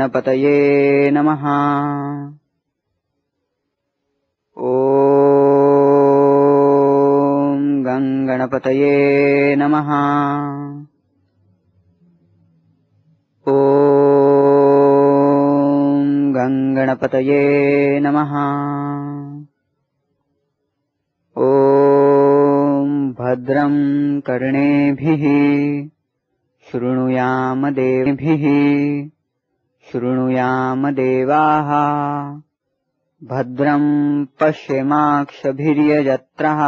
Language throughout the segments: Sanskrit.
गणपतये नमः। ॐ गणपतये नमः। ॐ गणपतये नमः। ॐ भद्रं कर्णेभिः शृणुयाम देवाः। भद्रं पश्येमाक्षभिर्यजत्रः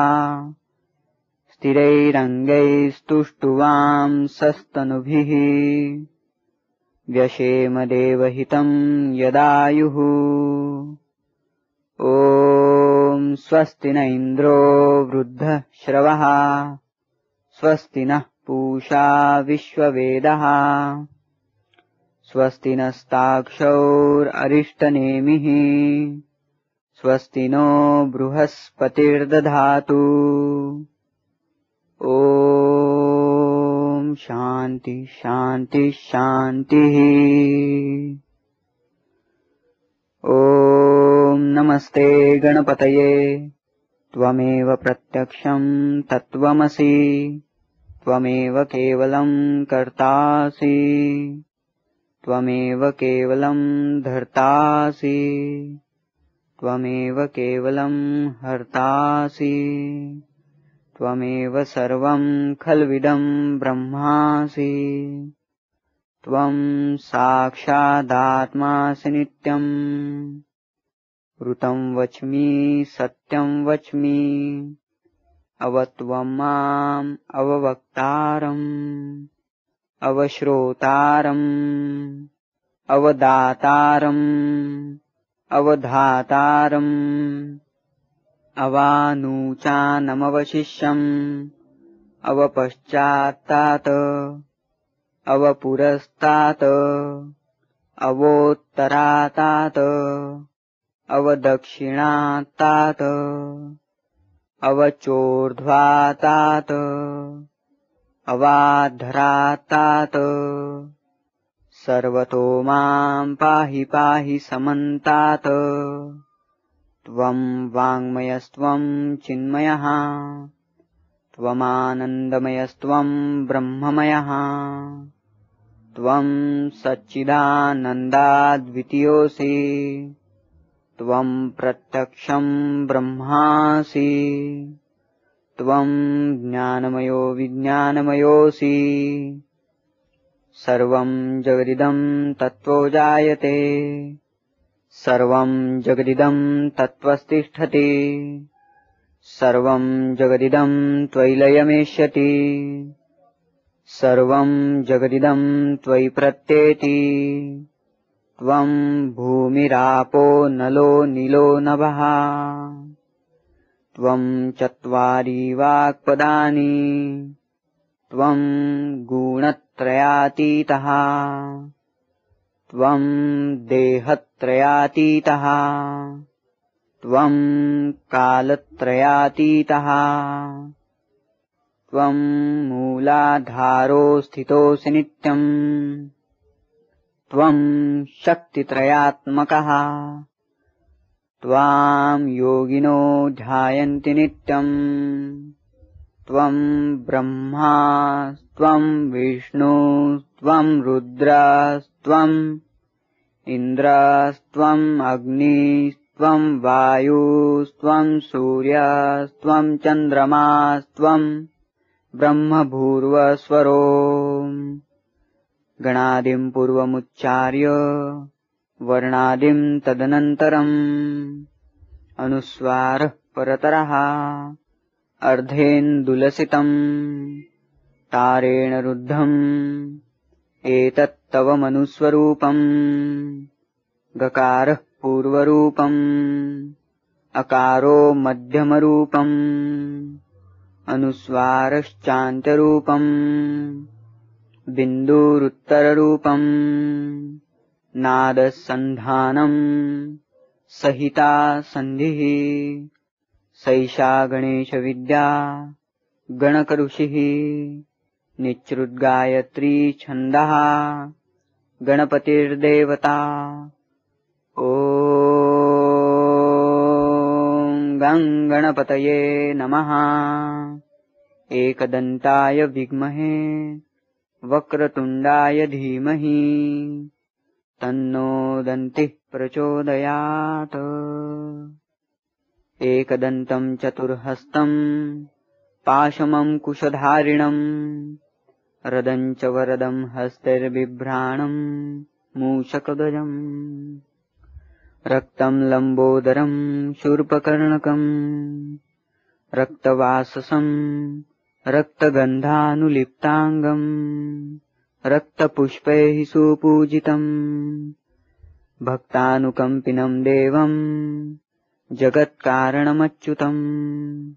स्थिरैरङ्गैस्तुष्टुवांसस्तनुभिः। व्यशेम देवहितं यदायुः। ॐ स्वस्ति न इन्द्रो वृद्धश्रवः स्वस्ति नः पूषा विश्ववेदः। स्वस्ति नस्ताक्षौर्अरिष्टनेमिः। स्वस्ति नो बृहस्पतिर्दधातु। ॐ शान्ति शान्ति शान्तिः। ॐ नमस्ते गणपतये। त्वमेव प्रत्यक्षं तत्त्वमसि। त्वमेव केवलं कर्तासि। त्वमेव केवलं धर्तासि। त्वमेव केवलं हर्तासि। त्वमेव सर्वं खल्विदं ब्रह्मासि। त्वं साक्षादात्मासि नित्यम्। ऋतं वच्मि सत्यं वच्मि। अवत्वं माम् अववक्तारम्। अवश्रोतारम् अवदातारम् अवधातारम्। अवानूचानमवशिष्यम् अवपश्चात्तात् अवपुरस्तात् अवोत्तरातात् अवदक्षिणात्तात् अवचोर्ध्वातात् अवाधरात्तात्। सर्वतो मां पाहि पाहि समन्तात्। त्वं वाङ्मयस्त्वं चिन्मयः। त्वमानन्दमयस्त्वं ब्रह्ममयः। त्वं सच्चिदानन्दाद्वितीयोऽसि। त्वं प्रत्यक्षं ब्रह्मासि। त्वं ज्ञानमयो विज्ञानमयोऽसि। सर्वं जगदिदं तत्त्वो जायते। सर्वं जगदिदं तत्त्वस्तिष्ठति। सर्वं जगदिदं त्वयि लयमेष्यति। सर्वं जगदिदं त्वयि प्रत्येति। त्वं भूमिरापो नलो नीलो नभः। त्वं चत्वारि वाक्पदानि। त्वं गुणत्रयातीतः। त्वं देहत्रयातीतः। त्वं कालत्रयातीतः। त्वं मूलाधारो स्थितोऽसि नित्यम्। त्वं शक्तित्रयात्मकः। त्वां योगिनो ध्यायन्ति नित्यम्। त्वं ब्रह्मा त्वं विष्णुस्त्वं रुद्रस्त्वम् इन्द्रस्त्वम् अग्निस्त्वं वायुस्त्वं सूर्यस्त्वं चन्द्रमास्त्वं ब्रह्मभूर्वस्वरो। गणादिं पूर्वमुच्चार्य वर्णादिं तदनन्तरम् अनुस्वारः परतरः अर्धेन्दुलसितम् तारेण रुद्धम् एतत्तव मनुस्वरूपम्। गकारः पूर्वरूपम् अकारो मध्यमरूपम् अनुस्वारश्चान्त्यरूपम् बिन्दुरुत्तररूपम् नादसन्धानम् सहिता सन्धिः। सैषा गणेशविद्या गणकऋषिः निच्छ्रुद्गायत्री छन्दः गणपतिर्देवता। ॐ गं गणपतये नमः। एकदन्ताय विद्महे वक्रतुण्डाय धीमहि तन्नो दन्तिः प्रचोदयात्। एकदन्तं चतुर्हस्तं पाशमङ्कुशधारिणं रदं च वरदं हस्तैर्बिभ्राणं मूषकध्वजम् रक्तं लम्बोदरं शूर्पकर्णकं रक्तवाससं रक्तगन्धानुलिप्ताङ्गं रक्तपुष्पैः सुपूजितं भक्तानुकम्पिनं देवं जगत्कारणमच्युतम्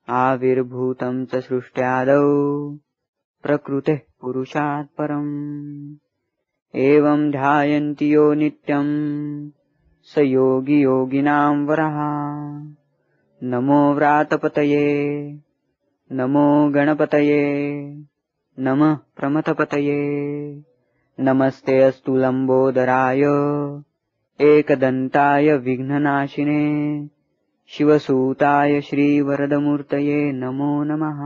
आविर्भूतं च सृष्ट्यादौ प्रकृतेः पुरुषात् परम्। एवं ध्यायन्ति यो नित्यं स योगी योगिनां वरः। नमो व्रातपतये नमो गणपतये नमः प्रमथपतये। नमस्ते अस्तु लम्बोदराय एकदन्ताय विघ्ननाशिने शिवसूताय श्रीवरदमूर्तये नमो नमः।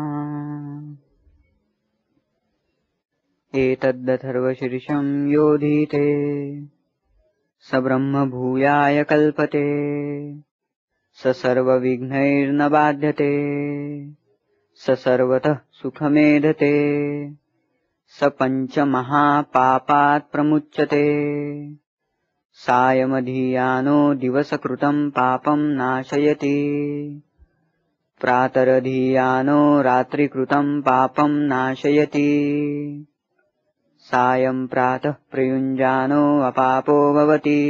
एतदथर्वशीर्षं योधीते स ब्रह्म भूयाय कल्पते स सर्वविघ्नैर्न बाध्यते स सर्वतः सुखमेधते स पञ्चमहापापात् प्रमुच्यते। सायमधियानो दिवसकृतं पापं नाशयति प्रातरधियानो रात्रिकृतं पापं नाशयति। सायं प्रातः प्रयुञ्जानो अपापो भवति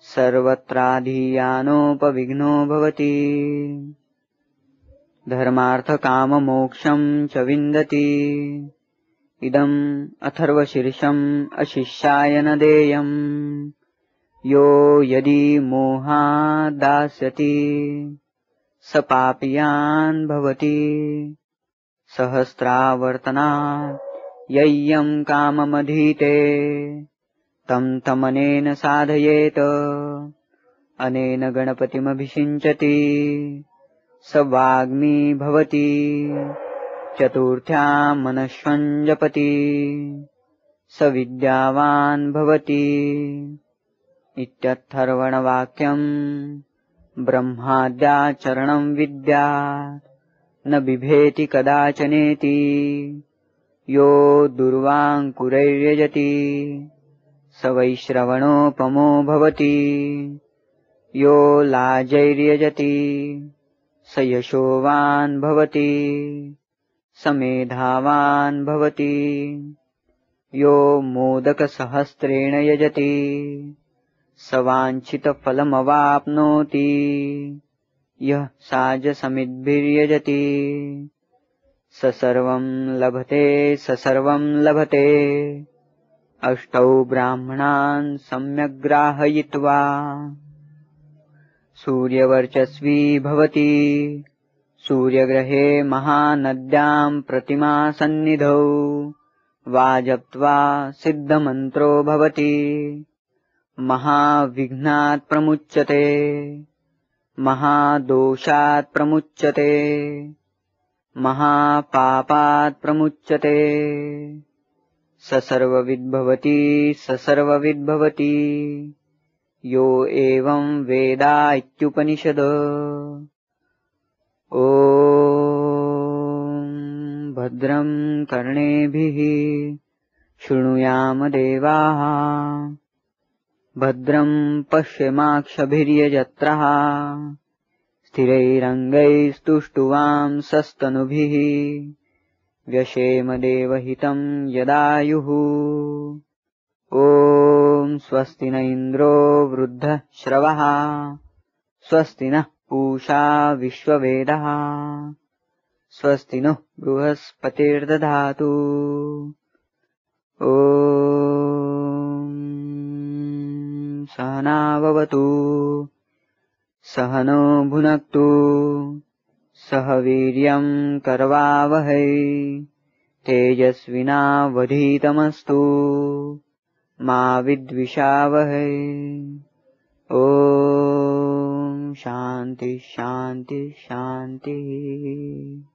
सर्वत्राधियानोपविघ्नो भवति। धर्मार्थकाममोक्षं च विन्दति इदम् अथर्वशीर्षम् अशिष्याय न देयम्। यो यदि मोहात् दास्यति स पापीयान् भवति सहस्रावर्तनात् यय्यं काममधीते तं तमनेन साधयेत। अनेन गणपतिमभिषिञ्चति स वाग्मी भवति चतुर्थ्यां मनश्वं जपति स विद्यावान् भवति इत्यर्थर्वणवाक्यम्। ब्रह्माद्याचरणं विद्यात् न बिभेति कदाचनेति। यो दुर्वाङ्कुरैर्यजति स वैश्रवणोपमो भवति यो लाजैर्यजति स यशोवान् भवति स मेधावान् भवति यो मोदकसहस्रेण यजति स वाञ्छितफलमवाप्नोति यः साजसमिद्भिर्यजति स सर्वं लभते। अष्टौ ब्राह्मणान् सम्यग्राहयित्वा सूर्यवर्चस्वी भवति। सूर्यग्रहे महानद्यां प्रतिमासन्निधौ वा जप्त्वा सिद्धमन्त्रो भवति। महाविघ्नात् प्रमुच्यते महादोषात् प्रमुच्यते महापापात् प्रमुच्यते। स सर्वविद्भवति यो एवं वेद इत्युपनिषद। ॐ भद्रं कर्णेभिः शृणुयाम देवाः भद्रं पश्येमाक्षभिर्यजत्राः स्थिरैरङ्गैस्तुष्टुवां सस्तनुभिः व्यशेम देवहितं यदायुः। ॐ स्वस्ति न इन्द्रो वृद्धश्रवः स्वस्ति नः पूषा विश्ववेदः स्वस्ति नः बृहस्पतिर्दधातु। ॐ सहना भवतु सहनो भुनक्तु सह वीर्यं करवावहै तेजस्विनावधीतमस्तु मा विद्विषावहै। ॐ शान्ति शान्ति शान्तिः।